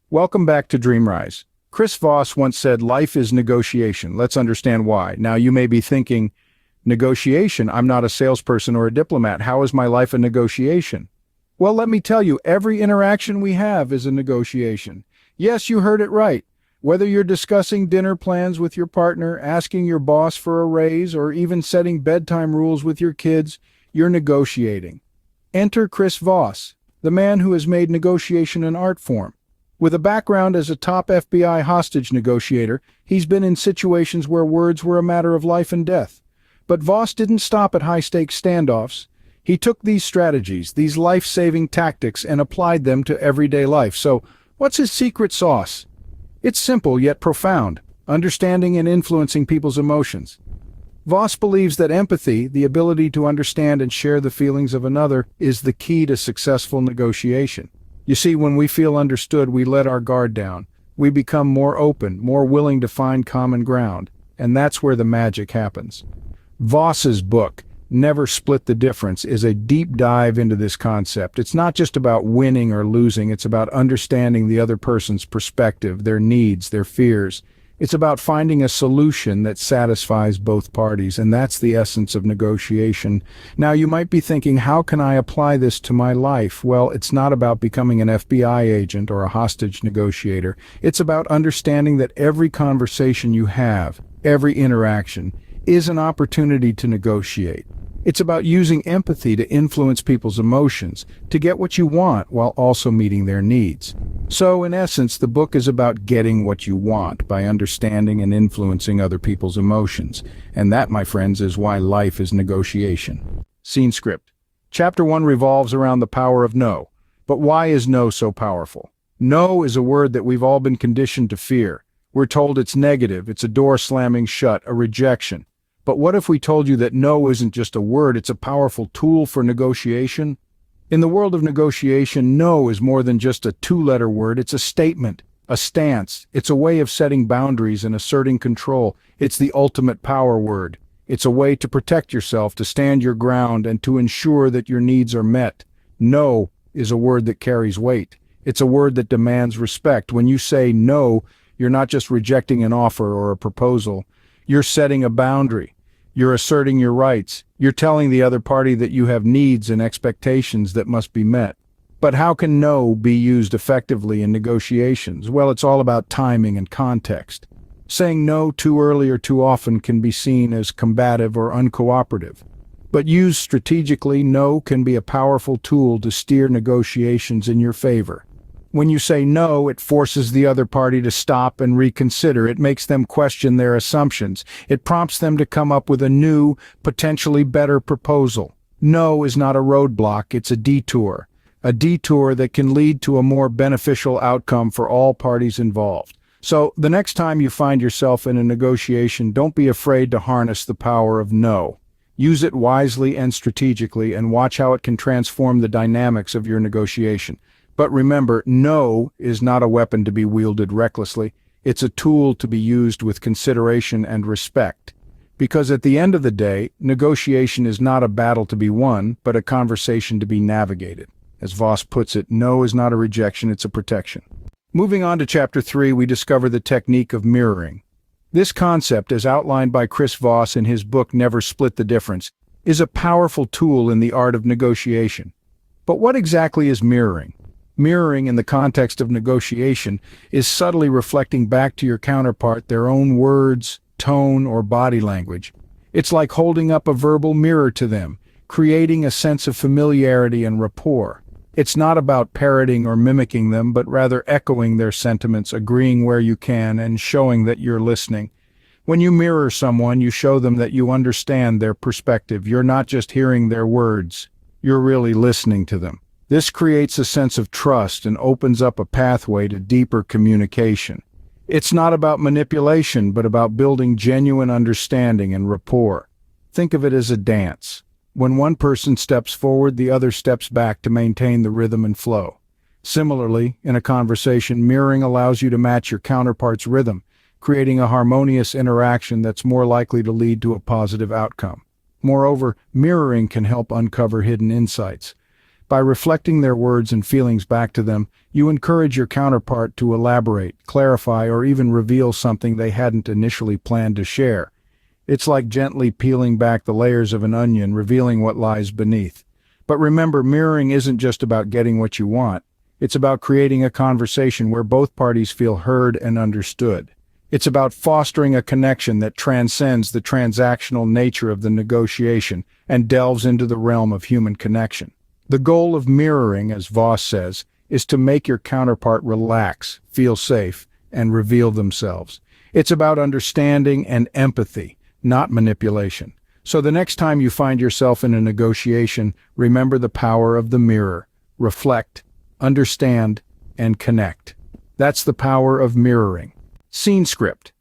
Welcome back to Dreamrise. Chris Voss once said, "Life is negotiation." Let's understand why. Now, you may be thinking, negotiation? I'm not a salesperson or a diplomat. How is my life a negotiation? Well, let me tell you, every interaction we have is a negotiation. Yes, you heard it right. Whether you're discussing dinner plans with your partner, asking your boss for a raise, or even setting bedtime rules with your kids, you're negotiating. Enter Chris Voss, the man who has made negotiation an art form. With a background as a top FBI hostage negotiator, he's been in situations where words were a matter of life and death. But Voss didn't stop at high-stakes standoffs. He took these strategies, these life-saving tactics, and applied them to everyday life. So, what's his secret sauce? It's simple yet profound: understanding and influencing people's emotions. Voss believes that empathy, the ability to understand and share the feelings of another, is the key to successful negotiation. You see, when we feel understood, we let our guard down. We become more open, more willing to find common ground, and that's where the magic happens. Voss's book, Never Split the Difference, is a deep dive into this concept. It's not just about winning or losing, it's about understanding the other person's perspective, their needs, their fears. It's about finding a solution that satisfies both parties, and that's the essence of negotiation. Now, you might be thinking, how can I apply this to my life? Well, it's not about becoming an FBI agent or a hostage negotiator. It's about understanding that every conversation you have, every interaction, is an opportunity to negotiate. It's about using empathy to influence people's emotions, to get what you want while also meeting their needs. So, in essence, the book is about getting what you want by understanding and influencing other people's emotions. And that, my friends, is why life is negotiation. Scene script. Chapter 1 revolves around the power of no. But why is no so powerful? No is a word that we've all been conditioned to fear. We're told it's negative, it's a door slamming shut, a rejection. But what if we told you that no isn't just a word, it's a powerful tool for negotiation? In the world of negotiation, no is more than just a two-letter word. It's a statement, a stance. It's a way of setting boundaries and asserting control. It's the ultimate power word. It's a way to protect yourself, to stand your ground, and to ensure that your needs are met. No is a word that carries weight. It's a word that demands respect. When you say no, you're not just rejecting an offer or a proposal. You're setting a boundary. You're asserting your rights. You're telling the other party that you have needs and expectations that must be met. But how can no be used effectively in negotiations? Well, it's all about timing and context. Saying no too early or too often can be seen as combative or uncooperative. But used strategically, no can be a powerful tool to steer negotiations in your favor. When you say no, it forces the other party to stop and reconsider. It makes them question their assumptions. It prompts them to come up with a new, potentially better proposal. No is not a roadblock, it's a detour that can lead to a more beneficial outcome for all parties involved. So, the next time you find yourself in a negotiation, don't be afraid to harness the power of no. Use it wisely and strategically, and watch how it can transform the dynamics of your negotiation. But remember, no is not a weapon to be wielded recklessly. It's a tool to be used with consideration and respect. Because at the end of the day, negotiation is not a battle to be won, but a conversation to be navigated. As Voss puts it, no is not a rejection, it's a protection. Moving on to Chapter 3, we discover the technique of mirroring. This concept, as outlined by Chris Voss in his book Never Split the Difference, is a powerful tool in the art of negotiation. But what exactly is mirroring? Mirroring in the context of negotiation is subtly reflecting back to your counterpart their own words, tone, or body language. It's like holding up a verbal mirror to them, creating a sense of familiarity and rapport. It's not about parroting or mimicking them, but rather echoing their sentiments, agreeing where you can, and showing that you're listening. When you mirror someone, you show them that you understand their perspective. You're not just hearing their words, you're really listening to them. This creates a sense of trust and opens up a pathway to deeper communication. It's not about manipulation, but about building genuine understanding and rapport. Think of it as a dance. When one person steps forward, the other steps back to maintain the rhythm and flow. Similarly, in a conversation, mirroring allows you to match your counterpart's rhythm, creating a harmonious interaction that's more likely to lead to a positive outcome. Moreover, mirroring can help uncover hidden insights. By reflecting their words and feelings back to them, you encourage your counterpart to elaborate, clarify, or even reveal something they hadn't initially planned to share. It's like gently peeling back the layers of an onion, revealing what lies beneath. But remember, mirroring isn't just about getting what you want. It's about creating a conversation where both parties feel heard and understood. It's about fostering a connection that transcends the transactional nature of the negotiation and delves into the realm of human connection. The goal of mirroring, as Voss says, is to make your counterpart relax, feel safe, and reveal themselves. It's about understanding and empathy, not manipulation. So the next time you find yourself in a negotiation, remember the power of the mirror. Reflect, understand, and connect. That's the power of mirroring. Scene script.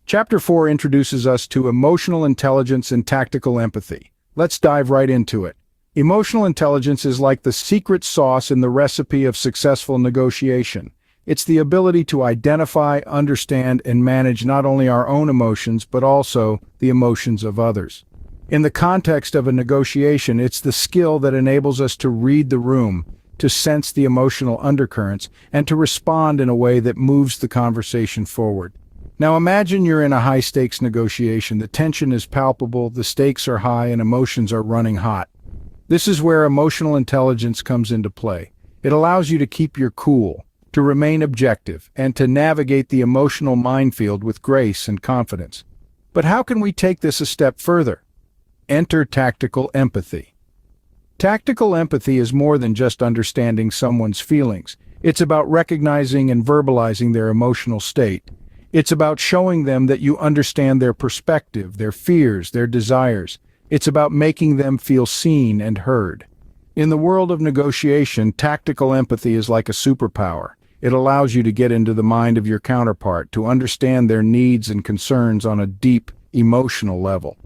Chapter 4 introduces us to emotional intelligence and tactical empathy. Let's dive right into it. Emotional intelligence is like the secret sauce in the recipe of successful negotiation. It's the ability to identify, understand, and manage not only our own emotions, but also the emotions of others. In the context of a negotiation, it's the skill that enables us to read the room, to sense the emotional undercurrents, and to respond in a way that moves the conversation forward. Now imagine you're in a high-stakes negotiation. The tension is palpable, the stakes are high, and emotions are running hot. This is where emotional intelligence comes into play. It allows you to keep your cool, to remain objective, and to navigate the emotional minefield with grace and confidence. But how can we take this a step further? Enter tactical empathy. Tactical empathy is more than just understanding someone's feelings. It's about recognizing and verbalizing their emotional state. It's about showing them that you understand their perspective, their fears, their desires. It's about making them feel seen and heard. In the world of negotiation, tactical empathy is like a superpower. It allows you to get into the mind of your counterpart, to understand their needs and concerns on a deep, emotional level.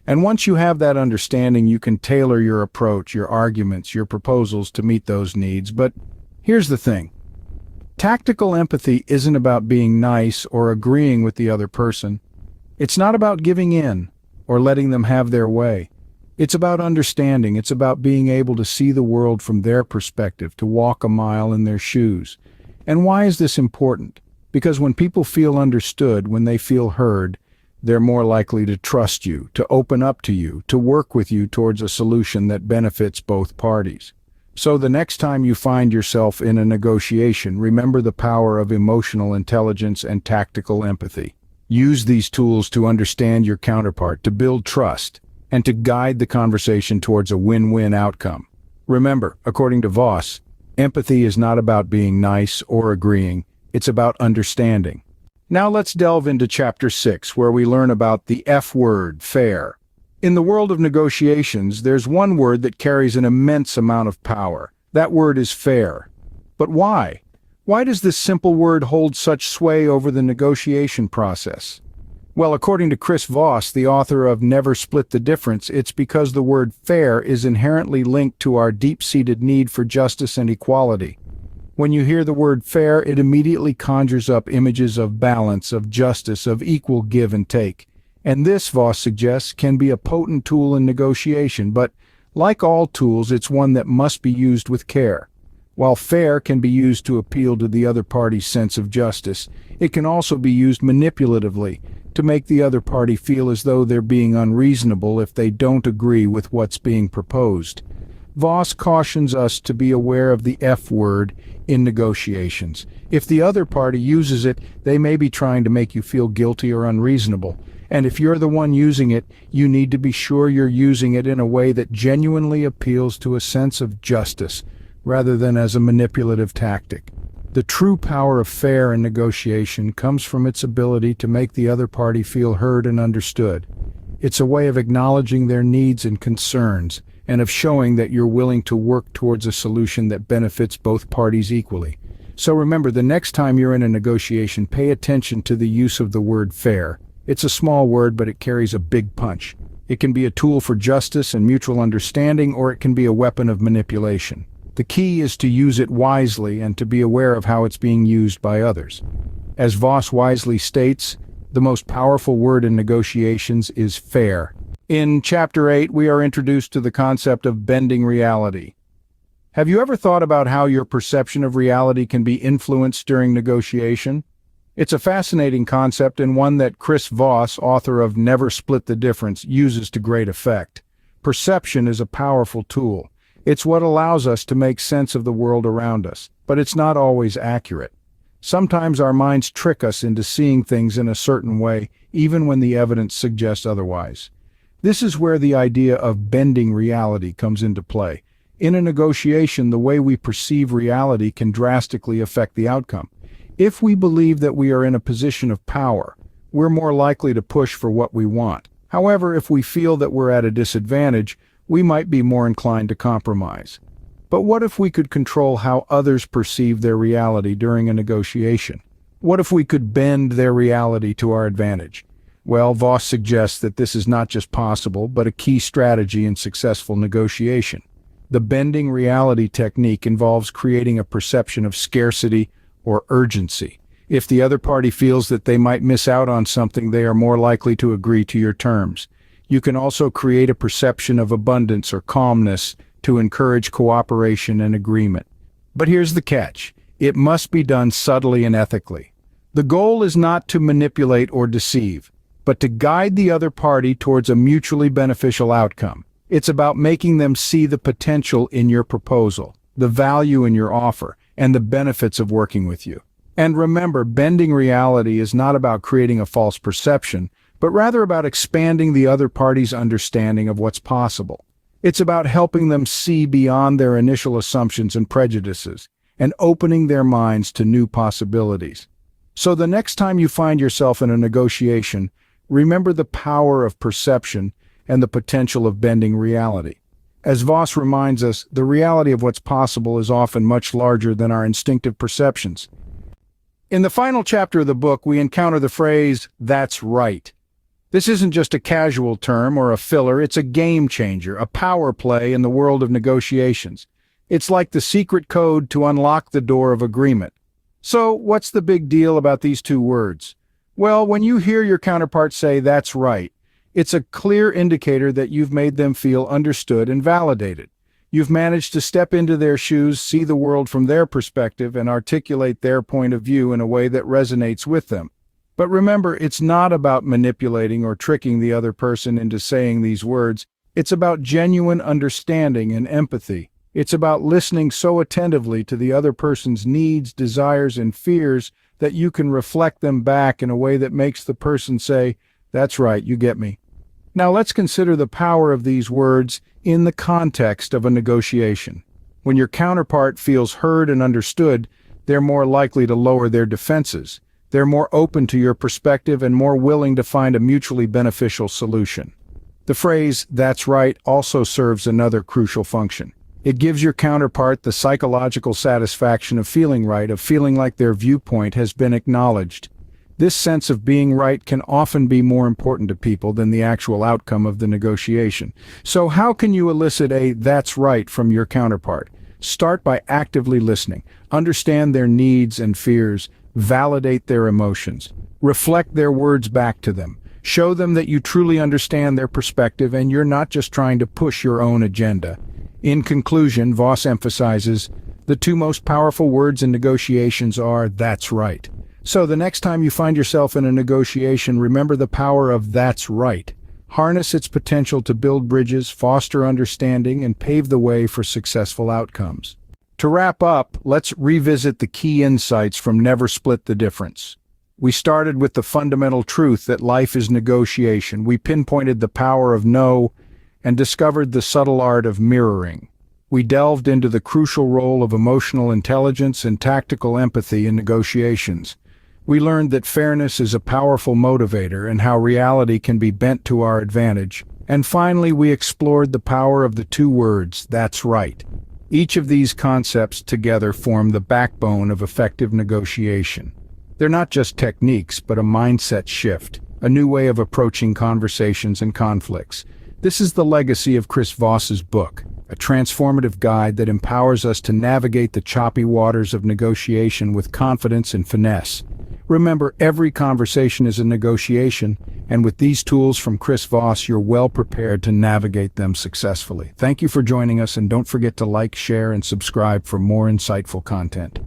And once you have that understanding, you can tailor your approach, your arguments, your proposals to meet those needs. But here's the thing. Tactical empathy isn't about being nice or agreeing with the other person. It's not about giving in or letting them have their way. It's about understanding. It's about being able to see the world from their perspective, to walk a mile in their shoes. And why is this important? Because when people feel understood, when they feel heard, they're more likely to trust you, to open up to you, to work with you towards a solution that benefits both parties. So the next time you find yourself in a negotiation, remember the power of emotional intelligence and tactical empathy. Use these tools to understand your counterpart, to build trust, and to guide the conversation towards a win-win outcome. Remember, according to Voss, empathy is not about being nice or agreeing, it's about understanding. Now let's delve into Chapter 6, where we learn about the F word, fair. In the world of negotiations, there's one word that carries an immense amount of power. That word is fair. But why? Why does this simple word hold such sway over the negotiation process? Well, according to Chris Voss, the author of Never Split the Difference, it's because the word fair is inherently linked to our deep-seated need for justice and equality. When you hear the word fair, it immediately conjures up images of balance, of justice, of equal give and take. And this, Voss suggests, can be a potent tool in negotiation, but like all tools, it's one that must be used with care. While fair can be used to appeal to the other party's sense of justice, it can also be used manipulatively to make the other party feel as though they're being unreasonable if they don't agree with what's being proposed. Voss cautions us to be aware of the F word in negotiations. If the other party uses it, they may be trying to make you feel guilty or unreasonable. And if you're the one using it, you need to be sure you're using it in a way that genuinely appeals to a sense of justice, rather than as a manipulative tactic. The true power of fair in negotiation comes from its ability to make the other party feel heard and understood. It's a way of acknowledging their needs and concerns, and of showing that you're willing to work towards a solution that benefits both parties equally. So remember, the next time you're in a negotiation, pay attention to the use of the word fair. It's a small word, but it carries a big punch. It can be a tool for justice and mutual understanding, or it can be a weapon of manipulation. The key is to use it wisely and to be aware of how it's being used by others. As Voss wisely states, the most powerful word in negotiations is fair. In Chapter 8, we are introduced to the concept of bending reality. Have you ever thought about how your perception of reality can be influenced during negotiation? It's a fascinating concept and one that Chris Voss, author of Never Split the Difference, uses to great effect. Perception is a powerful tool. It's what allows us to make sense of the world around us, but it's not always accurate. Sometimes our minds trick us into seeing things in a certain way, even when the evidence suggests otherwise. This is where the idea of bending reality comes into play. In a negotiation, the way we perceive reality can drastically affect the outcome. If we believe that we are in a position of power, we're more likely to push for what we want. However, if we feel that we're at a disadvantage, we might be more inclined to compromise. But what if we could control how others perceive their reality during a negotiation? What if we could bend their reality to our advantage? Well, Voss suggests that this is not just possible, but a key strategy in successful negotiation. The bending reality technique involves creating a perception of scarcity or urgency. If the other party feels that they might miss out on something, they are more likely to agree to your terms. You can also create a perception of abundance or calmness to encourage cooperation and agreement. But here's the catch. It must be done subtly and ethically. The goal is not to manipulate or deceive, but to guide the other party towards a mutually beneficial outcome. It's about making them see the potential in your proposal, the value in your offer, and the benefits of working with you. And remember, bending reality is not about creating a false perception, but rather about expanding the other party's understanding of what's possible. It's about helping them see beyond their initial assumptions and prejudices, and opening their minds to new possibilities. So the next time you find yourself in a negotiation, remember the power of perception and the potential of bending reality. As Voss reminds us, the reality of what's possible is often much larger than our instinctive perceptions. In the final chapter of the book, we encounter the phrase, "that's right." This isn't just a casual term or a filler, it's a game changer, a power play in the world of negotiations. It's like the secret code to unlock the door of agreement. So, what's the big deal about these two words? Well, when you hear your counterpart say, "that's right," it's a clear indicator that you've made them feel understood and validated. You've managed to step into their shoes, see the world from their perspective, and articulate their point of view in a way that resonates with them. But remember, it's not about manipulating or tricking the other person into saying these words. It's about genuine understanding and empathy. It's about listening so attentively to the other person's needs, desires, and fears that you can reflect them back in a way that makes the person say, "That's right, you get me." Now let's consider the power of these words in the context of a negotiation. When your counterpart feels heard and understood, they're more likely to lower their defenses. They're more open to your perspective and more willing to find a mutually beneficial solution. The phrase, "that's right," also serves another crucial function. It gives your counterpart the psychological satisfaction of feeling right, of feeling like their viewpoint has been acknowledged. This sense of being right can often be more important to people than the actual outcome of the negotiation. So how can you elicit a "that's right" from your counterpart? Start by actively listening. Understand their needs and fears. Validate their emotions. Reflect their words back to them. Show them that you truly understand their perspective and you're not just trying to push your own agenda. In conclusion, Voss emphasizes, the two most powerful words in negotiations are "that's right." So the next time you find yourself in a negotiation, remember the power of "that's right." Harness its potential to build bridges, foster understanding, and pave the way for successful outcomes. To wrap up, let's revisit the key insights from Never Split the Difference. We started with the fundamental truth that life is negotiation. We pinpointed the power of no and discovered the subtle art of mirroring. We delved into the crucial role of emotional intelligence and tactical empathy in negotiations. We learned that fairness is a powerful motivator and how reality can be bent to our advantage. And finally, we explored the power of the two words, "that's right." Each of these concepts together form the backbone of effective negotiation. They're not just techniques, but a mindset shift, a new way of approaching conversations and conflicts. This is the legacy of Chris Voss's book, a transformative guide that empowers us to navigate the choppy waters of negotiation with confidence and finesse. Remember, every conversation is a negotiation, and with these tools from Chris Voss, you're well prepared to navigate them successfully. Thank you for joining us, and don't forget to like, share, and subscribe for more insightful content.